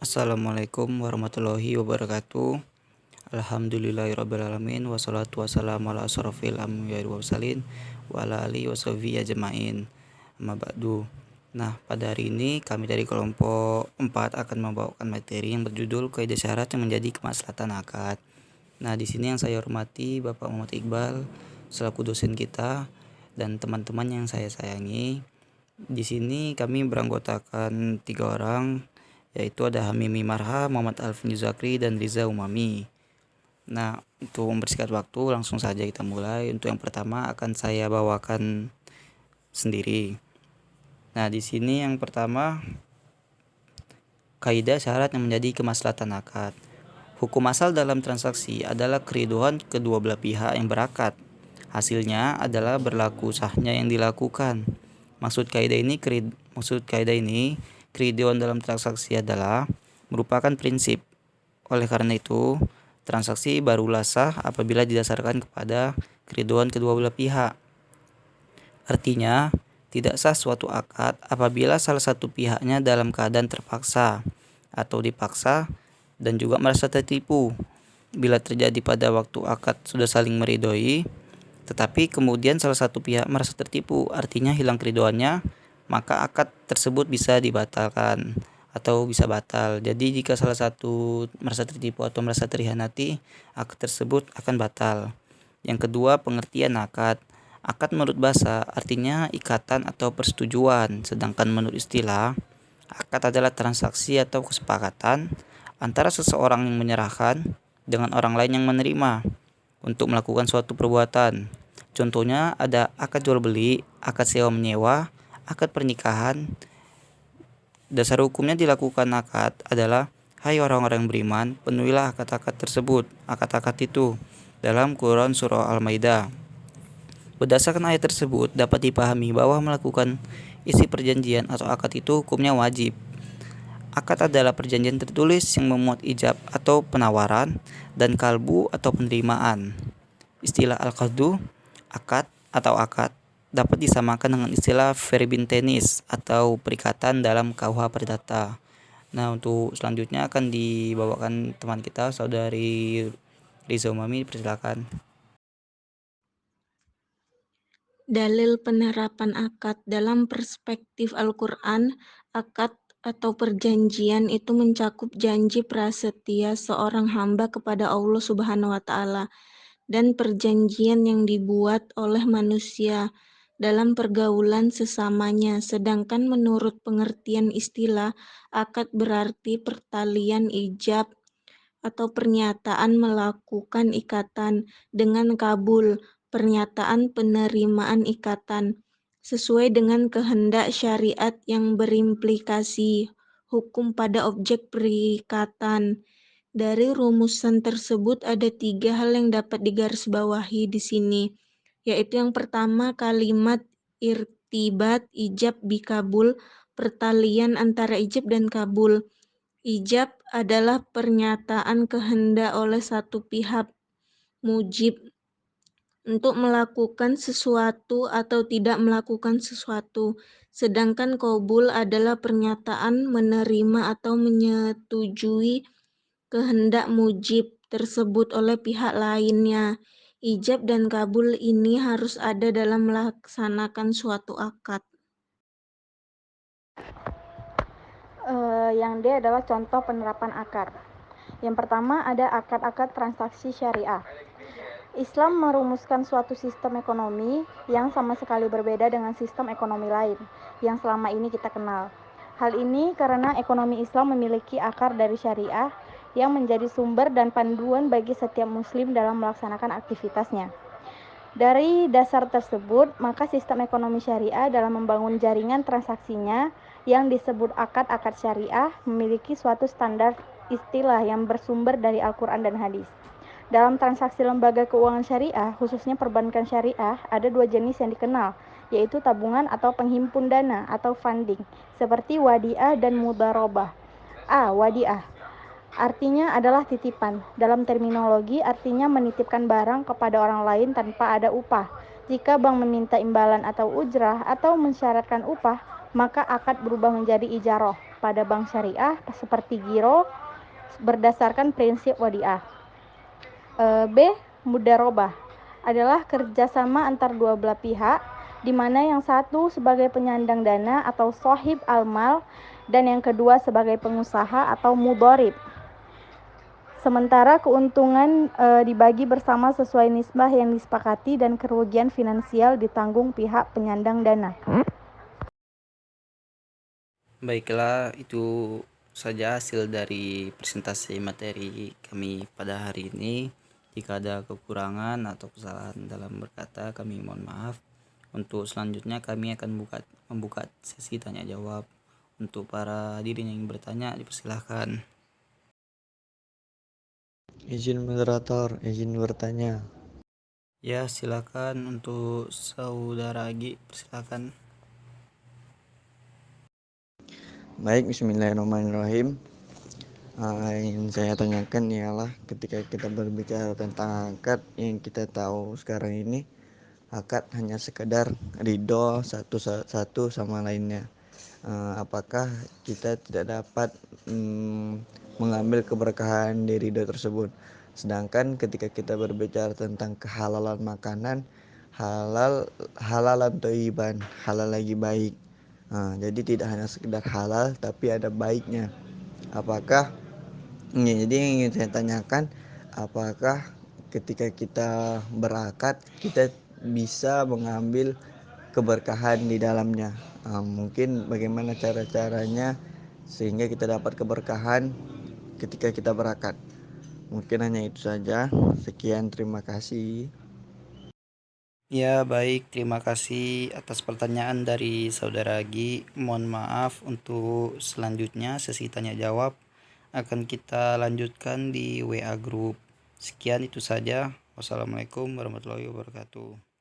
Assalamualaikum warahmatullahi wabarakatuh. Alhamdulillahirrabbilalamin. Wassalatu wassalamu ala asrofil anbiya'i wal mursalin wa ala alihi washabihi ajmain. Amma ba'du. Nah, pada hari ini kami dari kelompok 4 akan membawakan materi yang berjudul kaidah syarat yang menjadi kemaslahatan akad. Nah, di sini yang saya hormati Bapak Muhammad Iqbal selaku dosen kita dan teman-teman yang saya sayangi. Di sini kami beranggotakan 3 orang, yaitu ada Hamimi Marha, Muhammad Alvin Zakri, dan Riza Umami. Nah, untuk mempersingkat waktu, langsung saja kita mulai. Untuk yang pertama akan saya bawakan sendiri. Nah, di sini yang pertama, kaidah syarat yang menjadi kemaslahatan akad. Hukum asal dalam transaksi adalah keriduan kedua belah pihak yang berakad. Hasilnya adalah berlaku sahnya yang dilakukan. Maksud kaidah ini keriduan dalam transaksi adalah merupakan prinsip. Oleh karena itu, transaksi barulah sah apabila didasarkan kepada keriduan kedua belah pihak. Artinya, tidak sah suatu akad apabila salah satu pihaknya dalam keadaan terpaksa atau dipaksa dan juga merasa tertipu. Bila terjadi pada waktu akad sudah saling meridhoi, tetapi kemudian salah satu pihak merasa tertipu, artinya hilang keriduannya, maka akad tersebut bisa dibatalkan atau bisa batal. Jadi jika salah satu merasa tertipu atau merasa terhianati, akad tersebut akan batal. Yang kedua, pengertian akad. Akad menurut bahasa artinya ikatan atau persetujuan, sedangkan menurut istilah, akad adalah transaksi atau kesepakatan antara seseorang yang menyerahkan dengan orang lain yang menerima untuk melakukan suatu perbuatan. Contohnya ada akad jual beli, akad sewa menyewa, akad pernikahan. Dasar hukumnya dilakukan akad adalah, hai orang-orang yang beriman, penuhilah akad-akad tersebut, akad-akad itu, dalam Quran Surah Al-Maidah. Berdasarkan ayat tersebut dapat dipahami bahwa melakukan isi perjanjian atau akad itu hukumnya wajib. Akad adalah perjanjian tertulis yang memuat ijab atau penawaran dan kalbu atau penerimaan. Istilah al-qaddu, akad atau akad, dapat disamakan dengan istilah verbin tenis atau perikatan dalam KUH Perdata. Nah, untuk selanjutnya akan dibawakan teman kita, saudari Riza Umami, persilakan. Dalil penerapan akad dalam perspektif Al-Quran, akad atau perjanjian itu mencakup janji prasetia seorang hamba kepada Allah Subhanahu wa Ta'ala dan perjanjian yang dibuat oleh manusia dalam pergaulan sesamanya. Sedangkan menurut pengertian istilah, akad berarti pertalian ijab atau pernyataan melakukan ikatan dengan kabul, pernyataan penerimaan ikatan, sesuai dengan kehendak syariat yang berimplikasi hukum pada objek perikatan. Dari rumusan tersebut ada 3 hal yang dapat digarisbawahi di sini, yaitu yang pertama kalimat irtibat ijab bikabul, pertalian antara ijab dan kabul. Ijab adalah pernyataan kehendak oleh satu pihak mujib untuk melakukan sesuatu atau tidak melakukan sesuatu, sedangkan qabul adalah pernyataan menerima atau menyetujui kehendak mujib tersebut oleh pihak lainnya. Ijab dan kabul ini harus ada dalam melaksanakan suatu akad. Yang D adalah contoh penerapan akad. Yang pertama ada akad-akad transaksi syariah. Islam merumuskan suatu sistem ekonomi yang sama sekali berbeda dengan sistem ekonomi lain yang selama ini kita kenal. Hal ini karena ekonomi Islam memiliki akar dari syariah yang menjadi sumber dan panduan bagi setiap muslim dalam melaksanakan aktivitasnya. Dari dasar tersebut, maka sistem ekonomi syariah dalam membangun jaringan transaksinya yang disebut akad-akad syariah memiliki suatu standar istilah yang bersumber dari Al-Quran dan hadis. Dalam transaksi lembaga keuangan syariah, khususnya perbankan syariah, ada 2 jenis yang dikenal, yaitu tabungan atau penghimpun dana atau funding, seperti wadiah dan mudharabah. Wadiah artinya adalah titipan. Dalam terminologi, artinya menitipkan barang kepada orang lain tanpa ada upah. Jika bank meminta imbalan atau ujrah atau mensyaratkan upah, maka akad berubah menjadi ijarah, pada bank syariah seperti giro berdasarkan prinsip wadiah. B. Mudharabah adalah kerjasama antar dua belah pihak, di mana yang satu sebagai penyandang dana atau sohib almal dan yang kedua sebagai pengusaha atau mudharib. Sementara keuntungan dibagi bersama sesuai nisbah yang disepakati dan kerugian finansial ditanggung pihak penyandang dana. Baiklah, itu saja hasil dari presentasi materi kami pada hari ini. Jika ada kekurangan atau kesalahan dalam berkata, kami mohon maaf. Untuk selanjutnya kami akan membuka sesi tanya jawab. Untuk para hadirin yang bertanya, dipersilahkan. Izin moderator, izin bertanya. Ya, silakan untuk saudara Agi, persilakan. Baik, bismillahirrahmanirrahim. Yang saya tanyakan ialah ketika kita berbicara tentang akad, yang kita tahu sekarang ini akad hanya sekedar ridho satu sama lainnya. Apakah kita tidak dapat mengambil keberkahan dari ridho tersebut? Sedangkan ketika kita berbicara tentang kehalalan makanan, halalan thayyiban, halal lagi baik. Jadi tidak hanya sekedar halal tapi ada baiknya. Apakah jadi yang ingin saya tanyakan, apakah ketika kita berakad kita bisa mengambil keberkahan di dalamnya? Mungkin bagaimana cara-caranya sehingga kita dapat keberkahan ketika kita berakad. Mungkin hanya itu saja. Sekian, terima kasih. Ya, baik. Terima kasih atas pertanyaan dari saudara Agi. Mohon maaf untuk selanjutnya sesi tanya jawab akan kita lanjutkan di WA Group. Sekian itu saja. Wassalamualaikum warahmatullahi wabarakatuh.